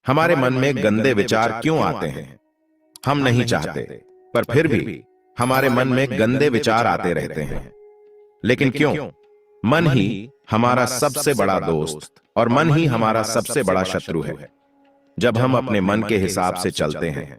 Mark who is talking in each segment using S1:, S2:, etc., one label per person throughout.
S1: हमारे मन में गंदे विचार क्यों आते हैं? हम नहीं चाहते, पर फिर भी हमारे मन में गंदे विचार आते रहते हैं। लेकिन क्यों? मन ही हमारा सबसे बड़ा दोस्त और मन ही हमारा सबसे बड़ा शत्रु है। जब हम अपने मन के हिसाब से चलते हैं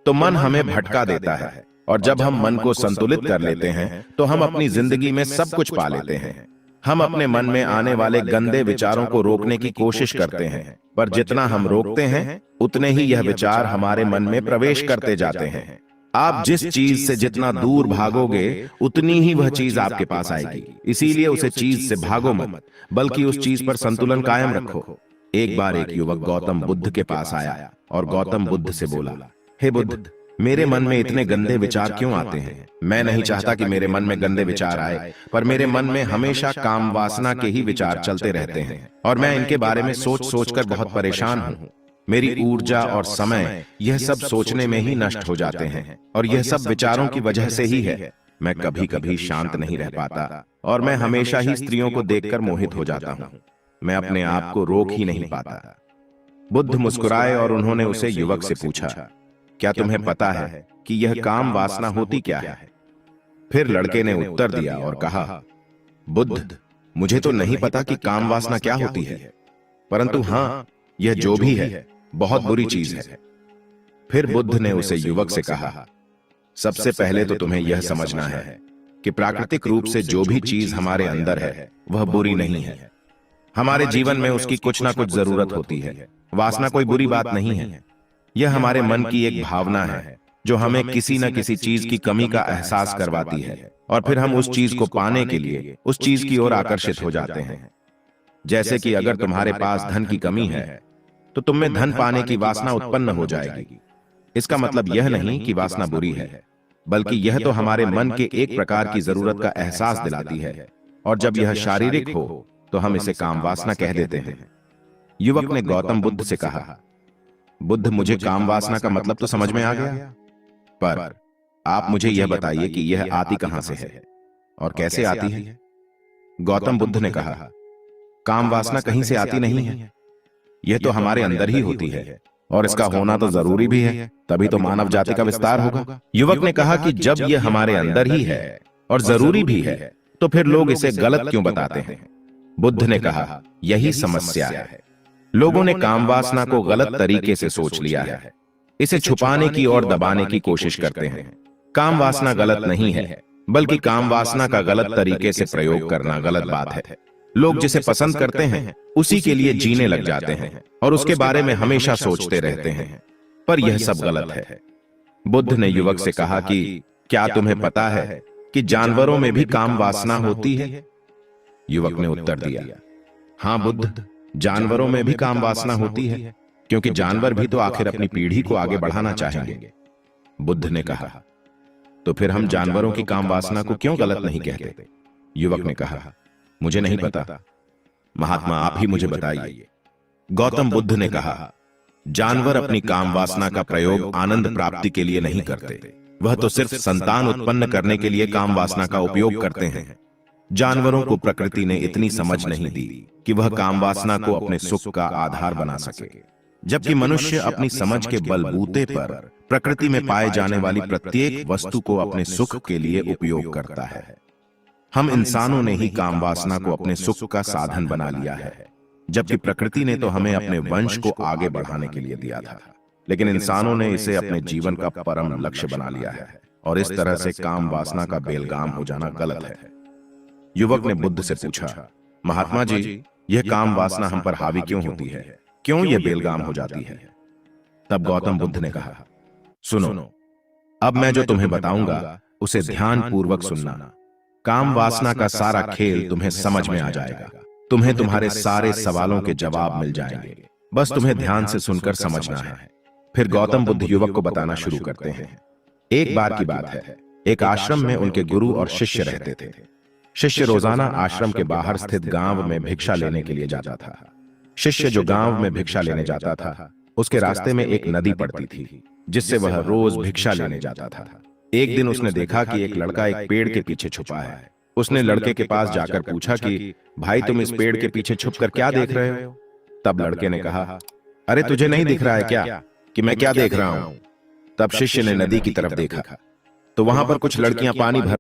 S1: तो मन हमें भटका देता है, और जब हम मन को संतुलित कर लेते हैं तो हम अपनी जिंदगी में सब कुछ पा लेते हैं। हम अपने मन में आने वाले गंदे विचारों को रोकने की कोशिश करते हैं, पर जितना हम रोकते हैं उतने ही यह विचार हमारे मन में प्रवेश करते जाते हैं। आप जिस चीज से जितना दूर भागोगे उतनी ही वह चीज आपके पास आएगी। इसीलिए उसे चीज से भागो मत, बल्कि उस चीज पर संतुलन कायम रखो। एक बार एक युवक गौतम बुद्ध के पास आया और गौतम बुद्ध से बोला, हे बुद्ध, मेरे मन में इतने गंदे विचार क्यों आते हैं? मैं नहीं चाहता कि मेरे मन में गंदे विचार आए, पर मेरे मन में हमेशा काम वासना के ही विचार चलते रहते हैं और मैं इनके बारे में सोच सोचकर बहुत परेशान हूं। मेरी ऊर्जा और समय यह सब सोचने में ही नष्ट हो जाते हैं, और यह सब विचारों की वजह से ही है। मैं कभी कभी शांत नहीं रह पाता और मैं हमेशा ही स्त्रियों को देखकर मोहित हो जाता हूं। मैं अपने आप को रोक ही नहीं पाता। बुद्ध मुस्कुराए और उन्होंने उसे युवक से पूछा, क्या तुम्हें पता है कि यह काम वासना होती क्या है? फिर लड़के ने उत्तर दिया और कहा, बुद्ध, मुझे तो नहीं पता कि काम वासना क्या होती है, परंतु हां, यह जो भी है बहुत बुरी चीज है। फिर बुद्ध ने उसे युवक से कहा, सबसे पहले तो तुम्हें यह समझना है कि प्राकृतिक रूप से जो भी चीज हमारे अंदर है वह बुरी नहीं है। हमारे जीवन में उसकी कुछ ना कुछ जरूरत होती है। वासना कोई बुरी बात नहीं है। यह हमारे मन की एक भावना है जो हमें किसी न किसी चीज की कमी का एहसास करवाती है, और फिर हम उस चीज को पाने के लिए उस चीज की ओर आकर्षित हो जाते हैं। जैसे कि अगर तुम्हारे पास धन की कमी है तो तुम में धन पाने की वासना उत्पन्न हो जाएगी। इसका मतलब यह नहीं कि वासना बुरी है, बल्कि यह तो हमारे मन के एक प्रकार की जरूरत का एहसास दिलाती है, और जब यह शारीरिक हो तो हम इसे काम वासना कह देते हैं। युवक ने गौतम बुद्ध से कहा, बुद्ध, मुझे काम वासना का मतलब तो समझ में आ गया, पर आप मुझे यह बताइए कि यह आती कहां से है और कैसे आती है? गौतम बुद्ध ने कहा, काम वासना कहीं से आती नहीं है, यह तो हमारे अंदर ही होती है, और इसका होना तो जरूरी भी है, तभी तो मानव जाति का विस्तार होगा। युवक ने कहा कि जब यह हमारे अंदर ही है और जरूरी भी है, तो फिर लोग इसे गलत क्यों बताते हैं? बुद्ध ने कहा, यही समस्या है। लोगों ने काम वासना को गलत तरीके से सोच लिया है। इसे छुपाने की और दबाने की कोशिश करते हैं। काम वासना गलत नहीं है, बल्कि काम वासना का गलत तरीके से प्रयोग करना गलत बात है। लोग जिसे पसंद करते हैं उसी के लिए जीने लग जाते हैं और उसके बारे में हमेशा सोचते रहते हैं, पर यह सब गलत है। बुद्ध ने युवक से कहा कि क्या तुम्हें पता है कि जानवरों में भी काम वासना होती है? युवक ने उत्तर दिया, हां बुद्ध, जानवरों में भी काम वासना होती है, क्योंकि जानवर भी तो आखिर अपनी पीढ़ी को आगे बढ़ाना चाहेंगे। बुद्ध ने कहा, तो फिर हम जानवरों की काम वासना को क्यों गलत नहीं कहते? युवक ने कहा, मुझे नहीं पता, महात्मा आप ही मुझे बताइए। गौतम बुद्ध ने कहा, जानवर अपनी काम वासना का प्रयोग आनंद प्राप्ति के लिए नहीं करते, वह तो सिर्फ संतान उत्पन्न करने के लिए काम वासना का उपयोग करते हैं। जानवरों को प्रकृति ने इतनी समझ नहीं दी कि वह काम वासना को अपने सुख का आधार बना सके, जबकि मनुष्य अपनी समझ के बलबूते पर प्रकृति में पाए जाने वाली प्रत्येक वस्तु को अपने सुख के लिए उपयोग करता है। हम इंसानों ने ही काम वासना को अपने सुख का साधन बना लिया है, जबकि प्रकृति ने तो हमें अपने वंश को आगे बढ़ाने के लिए दिया था, लेकिन इंसानों ने इसे अपने जीवन का परम लक्ष्य बना लिया है, और इस तरह से काम वासना का बेलगाम हो जाना गलत है। युवक ने बुद्ध से पूछा, महात्मा जी, यह काम वासना हम पर हावी क्यों होती है? क्यों यह बेलगाम हो जाती है? तब गौतम बुद्ध ने कहा, सुनो, अब मैं जो तुम्हें बताऊंगा उसे ध्यान पूर्वक सुनना। काम वासना का सारा खेल तुम्हें समझ में आ जाएगा। तुम्हें तुम्हारे सारे सवालों के जवाब मिल जाएंगे, बस तुम्हें ध्यान से सुनकर समझना है। फिर गौतम बुद्ध युवक को बताना शुरू करते हैं। एक बार की बात है, एक आश्रम में उनके गुरु और शिष्य रहते थे। शिष्य रोजाना आश्रम के बाहर स्थित गांव में भिक्षा लेने के लिए जाता था। शिष्य जो गांव में भिक्षा लेने जाता था, उसके रास्ते में एक नदी पड़ती थी, जिससे वह रोज भिक्षा लेने जाता था। एक दिन उसने देखा कि एक लड़का एक पेड़ के पीछे छुपा है। उसने लड़के के पास जाकर पूछा कि भाई, तुम इस पेड़ के पीछे छुपकर क्या देख रहे हो? तब लड़के ने कहा, अरे तुझे नहीं दिख रहा है क्या कि मैं क्या देख रहा हूं? तब शिष्य ने नदी की तरफ देखा तो वहां पर कुछ लड़कियां पानी भर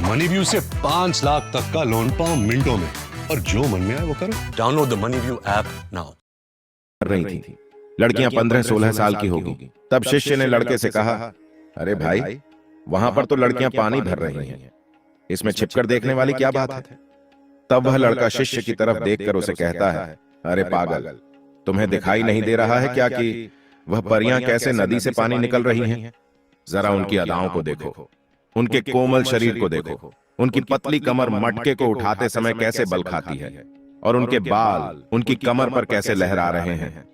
S2: मनीव्यू से 5 लाख तक का लोन पाओ मिनटों में, और जो मन में आए वो करो। Download the Moneyview app now.
S1: रही थी। लड़कियां 15-16 साल की होगी। तब शिष्य ने लड़के से कहा, अरे भाई, वहां पर तो लड़कियां पानी भर रही हैं, इसमें छिपकर देखने वाली क्या बात है? तब वह लड़का शिष्य की तरफ देखकर उसे कहता है, अरे पागल, तुम्हें दिखाई नहीं दे रहा है क्या कि वह परियां कैसे नदी से पानी निकल रही हैं? जरा उनकी अदाओं को देखो, उनके कोमल शरीर को देखो, उनकी पतली कमर मटके को उठाते समय कैसे बल खाती है, और उनके बाल उनकी कमर पर कैसे लहरा रहे हैं,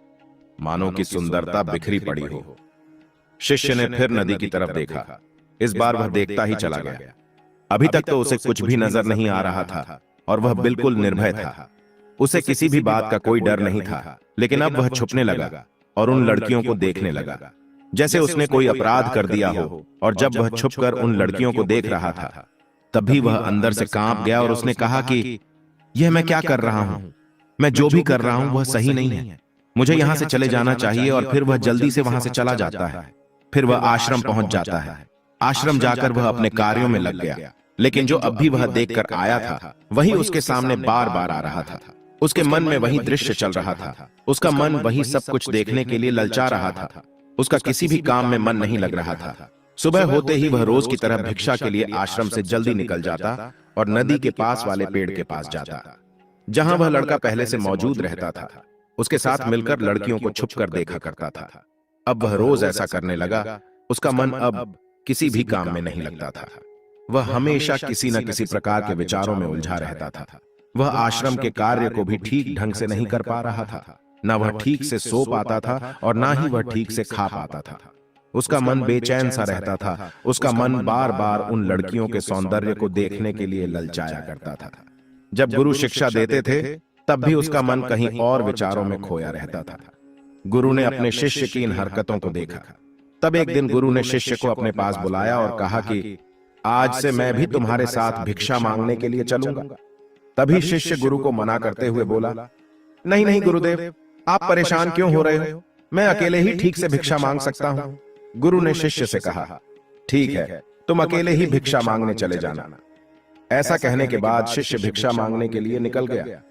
S1: मानो की सुंदरता बिखरी पड़ी हो। शिष्य ने फिर नदी की तरफ देखा। इस बार वह देखता ही चला गया। अभी तक तो उसे कुछ भी नजर नहीं आ रहा था और वह बिल्कुल निर्भय था। उसे किसी भी बात का कोई डर नहीं था। लेकिन अब वह छुपने लगा और उन लड़कियों को देखने लगा जैसे उसने कोई अपराध कर दिया हो। और जब वह छुपकर उन लड़कियों को देख रहा था, तभी वह अंदर से कांप गया और उसने कहा कि यह मैं क्या कर रहा हूं? मैं जो भी कर रहा हूं वह सही नहीं है। मुझे यहां से चले जाना चाहिए। और फिर वह जल्दी से वहां से चला जाता है। फिर वह आश्रम पहुंच जाता है। आश्रम जाकर वह अपने कार्यों में लग गया। लेकिन जो अब भी वह देखकर आया था वही उसके सामने बार बार आ रहा था। उसके मन में वही दृश्य चल रहा था। उसका मन वही सब कुछ देखने के लिए ललचा रहा था। उसका किसी भी काम में मन नहीं लग रहा था। सुबह होते ही वह रोज की तरह भिक्षा के लिए आश्रम से जल्दी निकल जाता और नदी के पास वाले पेड़ के पास जाता, जहां वह लड़का पहले से मौजूद रहता था। उसके साथ मिलकर लड़कियों को छुपकर देखा करता था। अब वह रोज ऐसा करने लगा। उसका मन अब किसी भी काम में नहीं लगता था। वह हमेशा किसी न किसी प्रकार के विचारों में उलझा रहता था। वह आश्रम के कार्य को भी ठीक ढंग से नहीं कर पा रहा था। न वह ठीक से सो पाता था और ना ही वह ठीक से खा पाता था। उसका मन बेचैन सा रहता था। उसका मन बार बार उन लड़कियों के सौंदर्य को देखने के लिए ललचाया करता था। जब गुरु शिक्षा देते थे तब भी उसका मन कहीं और विचारों में खोया रहता था। गुरु ने अपने शिष्य की इन हरकतों को देखा। तब एक दिन गुरु ने शिष्य को अपने पास बुलाया और कहा कि आज से मैं भी तुम्हारे साथ भिक्षा मांगने के लिए चलूंगा। तभी शिष्य गुरु को मना करते हुए बोला, नहीं नहीं गुरुदेव, आप परेशान क्यों हो रहे हो? मैं अकेले ही ठीक से भिक्षा मांग सकता हूं। गुरु ने शिष्य से कहा, ठीक है, तुम अकेले ही भिक्षा मांगने चले जाना। ऐसा कहने के बाद शिष्य भिक्षा मांगने के लिए निकल गया।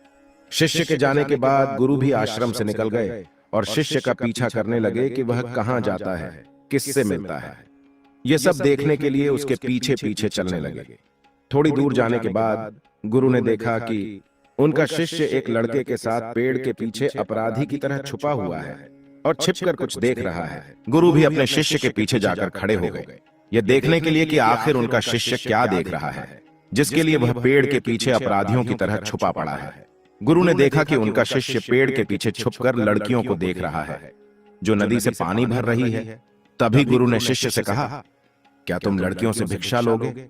S1: शिष्य के जाने के बाद गुरु भी आश्रम से निकल गए और शिष्य का पीछा करने लगे कि वह कहां जाता है, किससे मिलता है। यह सब देखने के लिए उसके पीछे पीछे चलने लगे। थोड़ी दूर जाने के बाद गुरु ने देखा कि उनका शिष्य एक लड़के के साथ पेड़ के पीछे अपराधी की तरह छुपा हुआ है और छिपकर कुछ देख रहा है। गुरु भी अपने शिष्य के पीछे जाकर खड़े हो गए, यह देखने के लिए कि आखिर उनका शिष्य क्या देख रहा है, जिसके लिए वह पेड़ के पीछे अपराधियों की तरह छुपा पड़ा है। गुरु ने देखा कि उनका शिष्य पेड़ के पीछे छुपकर लड़कियों को देख रहा है जो नदी से पानी भर रही है। तभी गुरु ने शिष्य से कहा, क्या तुम लड़कियों से भिक्षा लोगे?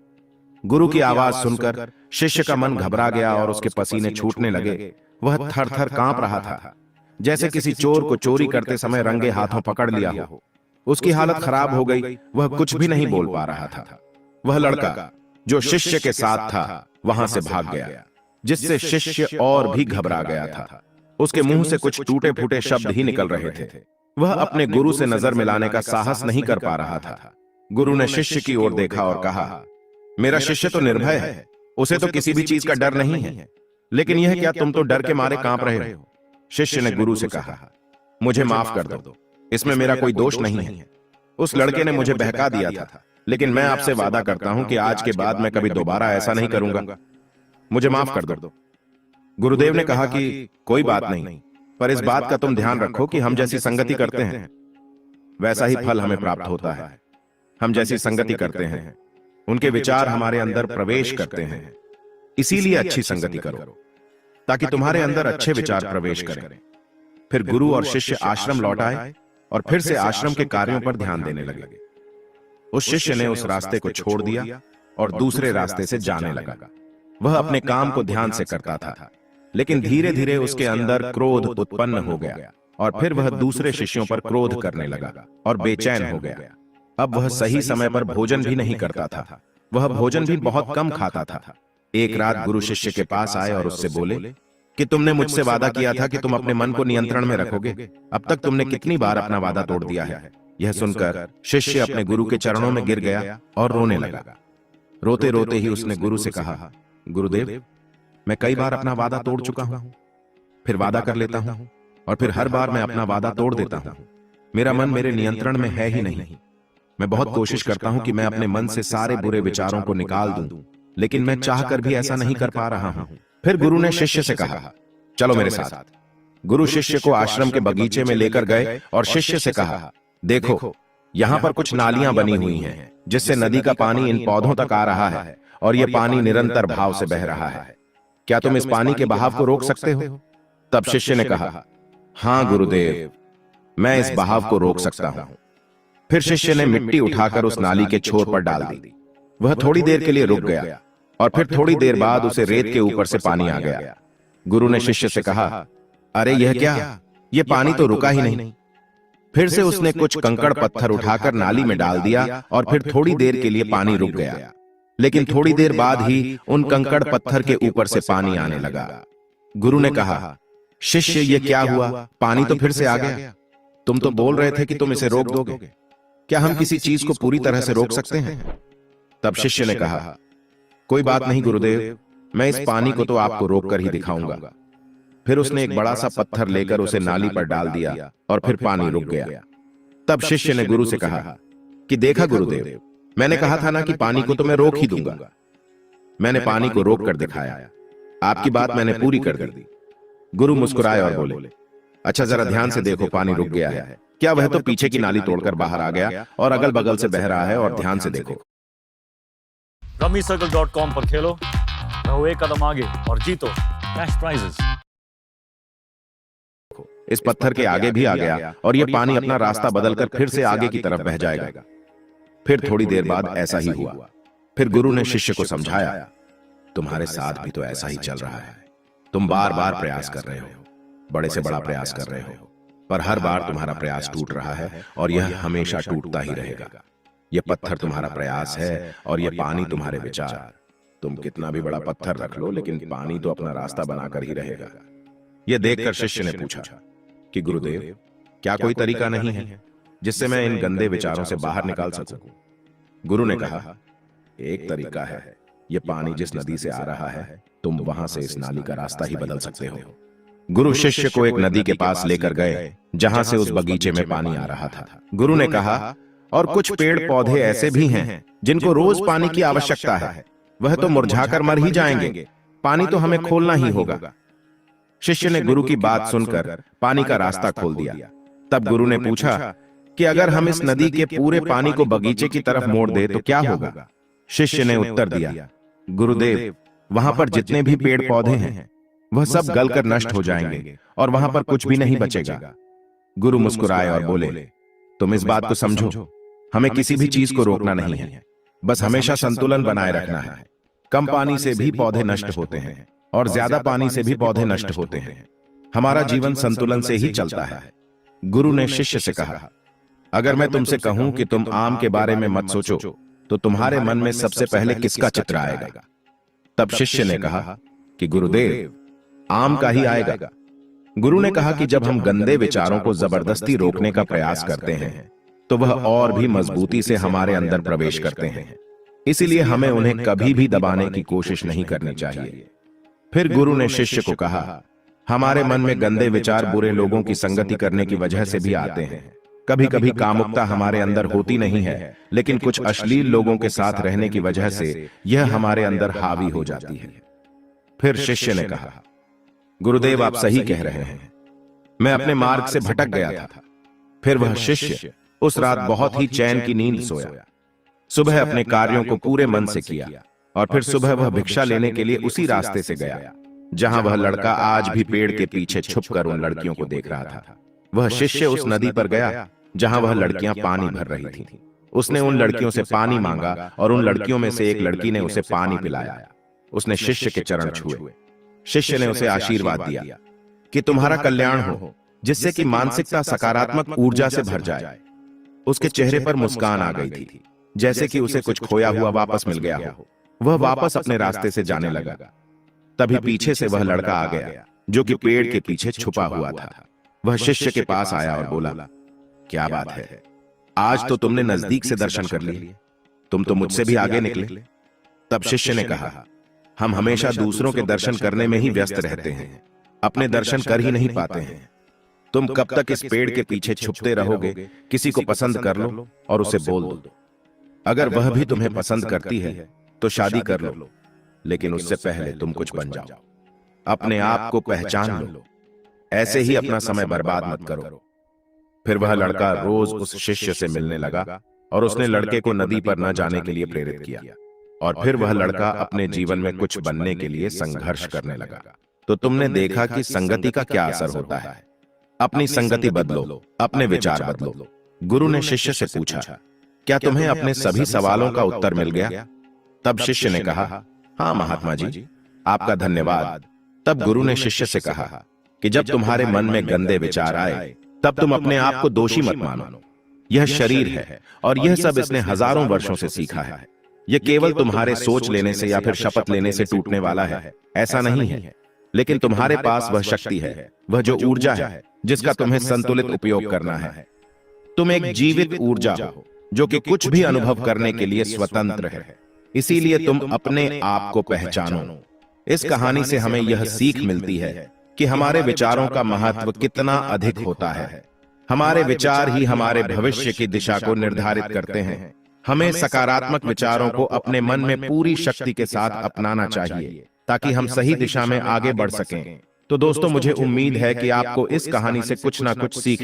S1: गुरु की आवाज सुनकर शिष्य का मन घबरा गया और उसके पसीने छूटने लगे। वह थर थर कांप रहा था, जैसे किसी चोर को चोरी करते समय रंगे हाथों पकड़ लिया हो। उसकी हालत खराब हो गई। वह कुछ भी नहीं बोल पा रहा था। वह लड़का जो शिष्य के साथ था वहां से भाग गया, जिससे शिष्य और भी घबरा गया था। उसके मुंह से कुछ टूटे फूटे शब्द ही निकल रहे थे। वह अपने गुरु से नजर मिलाने का साहस नहीं कर पा रहा था। गुरु ने शिष्य की ओर देखा और कहा, मेरा शिष्य तो निर्भय है, उसे तो किसी भी चीज का डर नहीं है, लेकिन यह क्या तुम तो डर के मारे कांप रहे हो? शिष्य ने गुरु से कहा, मुझे माफ कर दो, इसमें मेरा कोई दोष नहीं है। उस लड़के ने मुझे बहका दिया था, लेकिन मैं आपसे वादा करता हूं कि आज के बाद मैं कभी दोबारा ऐसा नहीं करूंगा। मुझे माफ कर दो। गुरुदेव ने कहा कि कोई बात नहीं, पर इस बात का तुम ध्यान रखो कि हम जैसी संगति करते हैं वैसा ही फल हमें प्राप्त होता है। हम जैसी संगति करते हैं उनके विचार हमारे अंदर प्रवेश करते हैं। इसीलिए अच्छी संगति करो ताकि तुम्हारे अंदर अच्छे विचार प्रवेश करें। फिर गुरु और शिष्य आश्रम लौट आए और फिर से आश्रम के कार्यों पर ध्यान देने लगे। उस शिष्य ने उस रास्ते को छोड़ दिया और दूसरे रास्ते से जाने लगा। वह अपने काम को ध्यान से करता था, लेकिन धीरे धीरे उसके अंदर क्रोध उत्पन्न हो गया और फिर वह दूसरे शिष्यों पर क्रोध करने लगा और बेचैन हो गया। अब वह सही समय पर भोजन भी नहीं करता था। वह भोजन भी बहुत कम खाता था। एक रात गुरु शिष्य के पास आए और उससे बोले, कि तुमने मुझसे वादा किया था कि तुम अपने मन को नियंत्रण में रखोगे। अब तक तुमने कितनी बार अपना वादा तोड़ दिया है। यह सुनकर शिष्य अपने गुरु के चरणों में गिर गया और रोने लगा। रोते रोते ही उसने गुरु से कहा, गुरुदेव, मैं कई बार अपना वादा तोड़ चुका हूं, फिर वादा कर लेता हूं और फिर हर बार मैं अपना वादा तोड़ देता हूं। मेरा मन मेरे नियंत्रण में है ही नहीं। मैं बहुत कोशिश करता हूं कि मैं अपने मन से सारे बुरे विचारों को निकाल दूं, लेकिन मैं चाहकर भी ऐसा नहीं कर पा रहा हूं। फिर गुरु ने शिष्य से कहा, चलो मेरे साथ। गुरु शिष्य को आश्रम के बगीचे में लेकर गए और शिष्य से कहा, देखो, यहां पर कुछ नालियां बनी हुई हैं, जिससे नदी का पानी इन पौधों तक आ रहा है और यह पानी निरंतर भाव से बह रहा है। क्या तुम इस पानी के बहाव को रोक सकते हो? तब शिष्य ने कहा, हां गुरुदेव, मैं इस बहाव को रोक सकता हूं। फिर शिष्य ने मिट्टी उठाकर उस नाली के छोर पर डाल दी। वह थोड़ी देर के लिए रुक गया और फिर थोड़ी देर बाद उसे रेत के ऊपर से पानी आ गया। गुरु ने शिष्य से कहा, अरे यह क्या? यह पानी तो रुका ही नहीं। फिर से उसने कुछ कंकड़ पत्थर उठाकर नाली में डाल दिया और फिर थोड़ी देर के लिए पानी रुक गया, लेकिन थोड़ी देर बाद ही उन कंकड़ पत्थर के ऊपर से पानी आने लगा। गुरु ने कहा, शिष्य, ये क्या हुआ? पानी तो फिर से आ गया। तुम तो बोल रहे थे कि तुम इसे रोक दोगे। क्या हम किसी चीज को पूरी तरह से रोक सकते हैं? तब शिष्य ने कहा, कोई बात नहीं गुरुदेव, मैं इस पानी को तो आपको रोक कर ही दिखाऊंगा। फिर उसने एक बड़ा सा पत्थर लेकर उसे नाली पर डाल दिया और फिर पानी रुक गया। तब शिष्य ने गुरु से कहा कि देखा गुरुदेव, मैंने कहा था ना कि पानी को तो मैं रोक ही दूंगा। मैंने पानी को रोक कर दिखाया। आपकी बात मैंने पूरी कर दी। गुरु मुस्कुराए और बोले, अच्छा जरा ध्यान से देखो, पानी रुक गया है। क्या वह तो पीछे की नाली तोड़कर बाहर आ गया और अगल बगल से बह रहा है, और ध्यान से देखो।
S3: rummycircle.com पर खेलो, रहो एक कदम आगे और जीतो कैश प्राइजेस।
S1: इस पत्थर के आगे भी आ गया और यह पानी अपना रास्ता बदलकर फिर से आगे की तरफ बह जाएगा। फिर थोड़ी देर बाद ऐसा ही हुआ। फिर गुरु ने शिष्य को समझाया, तुम्हारे साथ भी तो ऐसा ही चल रहा है। तुम बार बार प्रयास कर रहे हो, बड़े से बड़ा प्रयास कर रहे हो, पर हर बार तुम्हारा प्रयास टूट रहा है और यह हमेशा टूटता ही रहेगा। यह पत्थर तुम्हारा प्रयास है और यह पानी तुम्हारे विचार। तुम कितना भी बड़ा पत्थर रख लो, लेकिन पानी तो अपना रास्ता बनाकर ही रहेगा। यह देखकर शिष्य ने पूछा कि गुरुदेव, क्या कोई तरीका नहीं है जिससे मैं इन गंदे विचारों से बाहर निकाल सकूं? गुरु ने कहा, एक तरीका है। यह पानी जिस नदी से आ रहा है, तुम वहां से इस नाली का रास्ता ही बदल सकते हो। गुरु शिष्य को एक नदी के पास लेकर गए जहां से उस बगीचे में पानी आ रहा था। गुरु ने कहा, और कुछ पेड़ पौधे ऐसे भी हैं जिनको रोज पानी की आवश्यकता है। वह तो मुरझाकर मर ही जाएंगे, पानी तो हमें खोलना ही होगा। शिष्य ने गुरु की बात सुनकर पानी का रास्ता खोल दिया। तब गुरु ने पूछा कि अगर हम इस नदी के पूरे पानी को बगीचे की तरफ मोड़ दे तो क्या होगा? शिष्य ने उत्तर दिया, गुरुदेव, वहां पर जितने भी पेड़ पौधे हैं वह सब गलकर नष्ट हो जाएंगे और वहां पर कुछ भी नहीं बचेगा। गुरु मुस्कुराए और बोले, तुम इस बात को समझो, हमें किसी भी चीज को रोकना नहीं है, बस हमेशा संतुलन बनाए रखना है। कम पानी से भी पौधे नष्ट होते हैं और ज्यादा पानी से भी पौधे नष्ट होते हैं। हमारा जीवन संतुलन से ही चलता है। गुरु ने शिष्य से कहा, अगर मैं तुमसे कहूं कि तुम आम के बारे में मत सोचो, तो तुम्हारे मन में सबसे पहले किसका चित्र आएगा? तब शिष्य ने कहा कि गुरुदेव, आम का ही आएगा। गुरु ने कहा कि जब हम गंदे विचारों को जबरदस्ती रोकने का प्रयास करते हैं तो वह और भी मजबूती से हमारे अंदर प्रवेश करते हैं। इसीलिए हमें उन्हें कभी भी दबाने की कोशिश नहीं करनी चाहिए। फिर गुरु ने शिष्य को कहा, हमारे मन में गंदे विचार बुरे लोगों की संगति करने की वजह से भी आते हैं। कभी कभी कामुकता हमारे अंदर होती नहीं है, लेकिन कुछ अश्लील लोगों के साथ रहने की वजह से यह हमारे अंदर हावी हो जाती है। फिर शिष्य ने कहा, गुरुदेव, आप सही कह रहे हैं, मैं अपने मार्ग से भटक गया था। फिर वह शिष्य उस रात बहुत ही चैन की नींद सोया। सुबह अपने कार्यों को पूरे मन से किया और फिर सुबह वह भिक्षा लेने के लिए उसी रास्ते से गया जहां वह लड़का आज भी पेड़ के पीछे छुपकर उन लड़कियों को देख रहा था। वह शिष्य उस नदी पर गया जहां वह लड़कियां पानी भर रही थीं। उसने उन लड़कियों से पानी मांगा और उन लड़कियों में से एक लड़की ने उसे पानी पिलाया। उसने शिष्य के चरण छुए। शिष्य ने उसे आशीर्वाद दिया कि तुम्हारा कल्याण हो, जिससे कि मानसिकता सकारात्मक ऊर्जा से भर जाए। उसके चेहरे पर मुस्कान आ गई थी, जैसे कि उसे कुछ खोया हुआ वापस मिल गया हो। वह वापस अपने रास्ते से जाने लगा। तभी पीछे से वह लड़का आ गया जो कि पेड़ के पीछे छुपा हुआ था। वह शिष्य के पास आया और बोला, क्या बात है, आज तो तुमने नजदीक से दर्शन कर लिए, तुम तो मुझसे भी आगे निकले। तब शिष्य ने कहा, हम हमेशा दूसरों के दर्शन करने में ही व्यस्त रहते हैं, अपने दर्शन कर ही नहीं पाते हैं। तुम कब तक इस पेड़ के पीछे छुपते रहोगे? किसी को पसंद कर लो और उसे बोल दो। अगर वह भी तुम्हें पसंद करती है तो शादी कर लो, लेकिन उससे पहले तुम कुछ बन जाओ, अपने आप को पहचान लो। ऐसे ही अपना समय बर्बाद मत करो। फिर वह लड़का रोज उस शिष्य से मिलने लगा और उसने लड़के को नदी पर न जाने के लिए प्रेरित किया। और फिर वह लड़का अपने जीवन में कुछ बनने के लिए संघर्ष करने लगा। तो तुमने देखा कि संगति का क्या असर होता है। अपनी संगति बदलो, अपने विचार बदलो। गुरु ने शिष्य से पूछा, क्या तुम्हें अपने सभी सवालों का उत्तर मिल गया? तब शिष्य ने कहा, हाँ महात्मा जी, आपका धन्यवाद। तब गुरु ने शिष्य से कहा कि जब तुम्हारे मन में गंदे विचार आए तब तुम अपने आप को दोषी मत मानो। यह शरीर है और यह सब इसने हजारों वर्षों से सीखा है। यह केवल तुम्हारे सोच लेने से या फिर शपथ लेने से टूटने वाला है, ऐसा नहीं है। लेकिन तुम्हारे पास वह शक्ति है, वह जो ऊर्जा है जिसका तुम्हें संतुलित उपयोग करना है। तुम एक जीवित ऊर्जा हो जो कि कुछ भी अनुभव करने के लिए स्वतंत्र है। इसीलिए तुम अपने आप को पहचानो। इस कहानी से हमें यह सीख मिलती है कि हमारे विचारों का महत्व कितना अधिक होता है। हमारे विचार ही हमारे भविष्य की दिशा को निर्धारित करते हैं। हमें सकारात्मक विचारों को अपने मन में पूरी शक्ति के साथ अपनाना चाहिए ताकि हम सही दिशा में आगे बढ़ सकें। तो दोस्तों, मुझे उम्मीद है कि आपको इस कहानी से कुछ ना कुछ सीख